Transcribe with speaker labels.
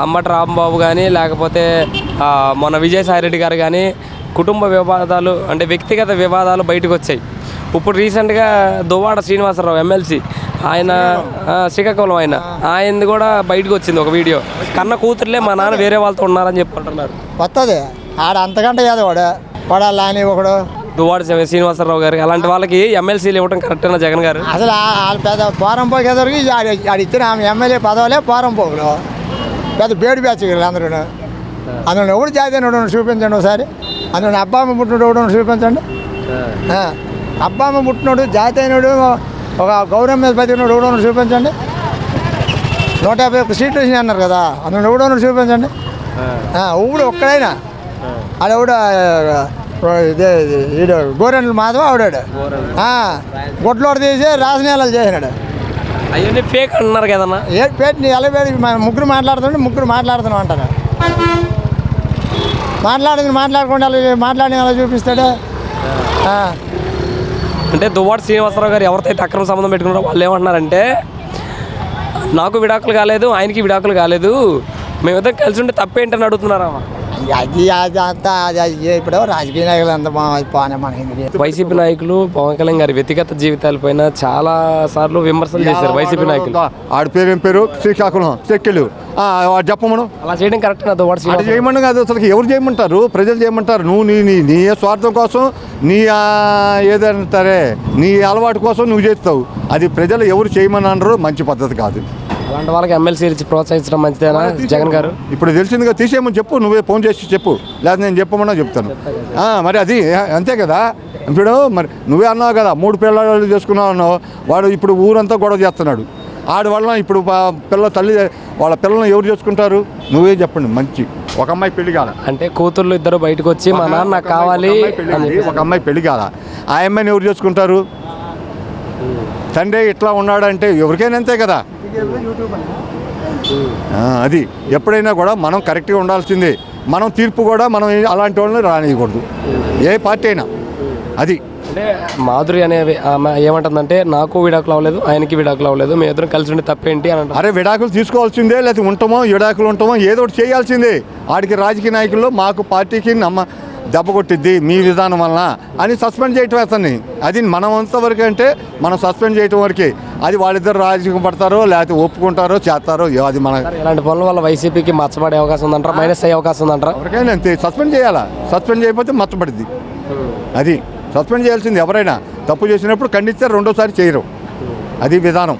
Speaker 1: అంబటి రాంబాబు కానీ లేకపోతే మన విజయసాయిరెడ్డి గారు కానీ కుటుంబ వివాదాలు అంటే వ్యక్తిగత వివాదాలు బయటకు వచ్చాయి. ఇప్పుడు రీసెంట్గా దువ్వాడ శ్రీనివాసరావు ఎమ్మెల్సీ ఆయన శ్రీకాకుళం ఆయనది కూడా బయటకు వచ్చింది ఒక వీడియో. కన్న కూతురులే మా నాన్న వేరే వాళ్ళతో ఉన్నారని చెప్పుకుంటున్నారు.
Speaker 2: వస్తుంది ఆడ అంతకంటే కాదు వాడాలా అని ఒకడు
Speaker 1: దువ్వాడ శ్రీనివాసరావు గారు అలాంటి వాళ్ళకి ఎమ్మెల్సీలు ఇవ్వడం కరెక్టేనా జగన్ గారు?
Speaker 2: అసలు వాళ్ళ పెద్ద పోరం పోయేదరికి ఆడ ఇచ్చిన ఆమె ఎమ్మెల్యే పదవులే పోరం పోగులు పెద్ద బేడు బ్యాచ్ అందరూ. అందులో ఎవడు జాతీయ చూపించండి ఒకసారి. అందులో అబ్బామ్మ పుట్టినోడు ఎవడో చూపించండి. అబ్బామ్మ పుట్టినోడు జాతీయుడు ఒక గౌరవం మీద బతికినోడు ఎవడో చూపించండి. 151 సీట్లు వచ్చినాయి అన్నారు కదా, అందులో ఎవడో చూపించండి. ఊడు ఒక్కడైనా ఆడెవడు ఇదే ఈడు గోరెంట్ల మాధవ ఆవిడాడు గొడ్లోడు తీసి రాజనీయాలు చేసినాడు.
Speaker 1: అవన్నీ ఫేక్ అన్నారు కదన్నా.
Speaker 2: ఏ పేరు ఎలా పేరు ముగ్గురు మాట్లాడుతున్నాం అంటారు. మాట్లాడకుండా మాట్లాడి అలా చూపిస్తాడు.
Speaker 1: అంటే దువ్వాడ శ్రీనివాసరావు గారు ఎవరితో అక్రమ సంబంధం పెట్టుకున్నారో వాళ్ళు ఏమంటున్నారంటే, నాకు విడాకులు కాలేదు, ఆయనకి విడాకులు కాలేదు, మేమిద్దరం కలిసి ఉంటే తప్పేంటని అడుగుతున్నారా?
Speaker 2: అది అంతా ఇప్పుడు రాజకీయ నాయకులు అంత బాగానే మనకి.
Speaker 1: వైసీపీ నాయకులు పవన్ కళ్యాణ్ గారి వ్యక్తిగత జీవితాలపైన చాలా సార్లు విమర్శలు చేశారు వైసీపీ నాయకులు.
Speaker 3: ఆడి పేరు ఏం పేరు శ్రీకాకుళం చెక్కిలు చెప్పమను.
Speaker 1: అలా చేయడం కరెక్ట్ నా దువ్వాడ శ్రీనివాసరావు
Speaker 3: చేయమని కాదు, అసలు ఎవరు చేయమంటారు? ప్రజలు చేయమంటారు. నువ్వు నీ స్వార్థం కోసం నీ ఏదంటారే నీ అలవాటు కోసం నువ్వు చేస్తావు. అది ప్రజలు ఎవరు చేయమని అనరు. మంచి పద్ధతి కాదు.
Speaker 1: అలాంటి వాళ్ళకి ఎమ్మెల్సీ ఇచ్చి ప్రోత్సహించడం మంచిదేనా జగన్ గారు?
Speaker 3: ఇప్పుడు తెలిసిందిగా తీసేయమని చెప్పు, నువ్వే ఫోన్ చేసి చెప్పు, లేదా నేను చెప్పమన్నా చెప్తాను. మరి అది అంతే కదా. ఇప్పుడు మరి నువ్వే అన్నావు కదా 3 పిల్లలు చేసుకున్నావు అన్నావు. వాడు ఇప్పుడు ఊరంతా గొడవ చేస్తున్నాడు. ఆడి వల్ల ఇప్పుడు తల్లి వాళ్ళ పిల్లలను ఎవరు చేసుకుంటారు? నువ్వే చెప్పండి. మంచి ఒక అమ్మాయి పెళ్లి కాల
Speaker 1: అంటే కూతుర్లు ఇద్దరు బయటకు వచ్చి మా నాన్న నాకు కావాలి,
Speaker 3: ఒక అమ్మాయి పెళ్లి కాల, ఆ అమ్మాయిని ఎవరు చేసుకుంటారు? తండ్రి ఇట్లా ఉన్నాడంటే ఎవరికైనా అంతే కదా. అది ఎప్పుడైనా కూడా మనం కరెక్ట్గా ఉండాల్సిందే. మనం తీర్పు కూడా మనం అలాంటి వాళ్ళని రానియకూడదు, ఏ పార్టీ అయినా. అది
Speaker 1: అంటే మాధురి అనే ఆమె ఏమంటుందంటే, నాకు విడాకులు అవ్వలేదు, ఆయనకి విడాకులు అవ్వలేదు, మేము ఇద్దరం కలిసి ఉండి తప్పేంటి అని అంటారు.
Speaker 3: అరే విడాకులు తీసుకోవాల్సిందే, లేకపోతే ఉంటామో విడాకులు ఉంటామో ఏదో ఒకటి చేయాల్సిందే. ఆడికి రాజకీయ నాయకుల్లో మాకు పార్టీకి దెబ్బ కొట్టిద్ది మీ విధానం వలన అని సస్పెండ్ చేయటం అతన్ని. అది మనం అంతవరకు అంటే మనం సస్పెండ్ చేయటం వరకే. అది వాళ్ళిద్దరు రాజకీయం పడతారో లేకపోతే ఒప్పుకుంటారో చేస్తారో అది మన.
Speaker 1: ఇలాంటి పనుల వల్ల వైసీపీకి మచ్చపడే అవకాశం ఉందంటారా, మైనస్ అయ్యే అవకాశం ఉందంటారా?
Speaker 3: ఎవరికైనా అంతే, సస్పెండ్ చేయాలా. సస్పెండ్ చేయకపోతే మచ్చపడిద్ది. అది సస్పెండ్ చేయాల్సింది. ఎవరైనా తప్పు చేసినప్పుడు ఖండిస్తే రెండోసారి చేయరు. అది విధానం.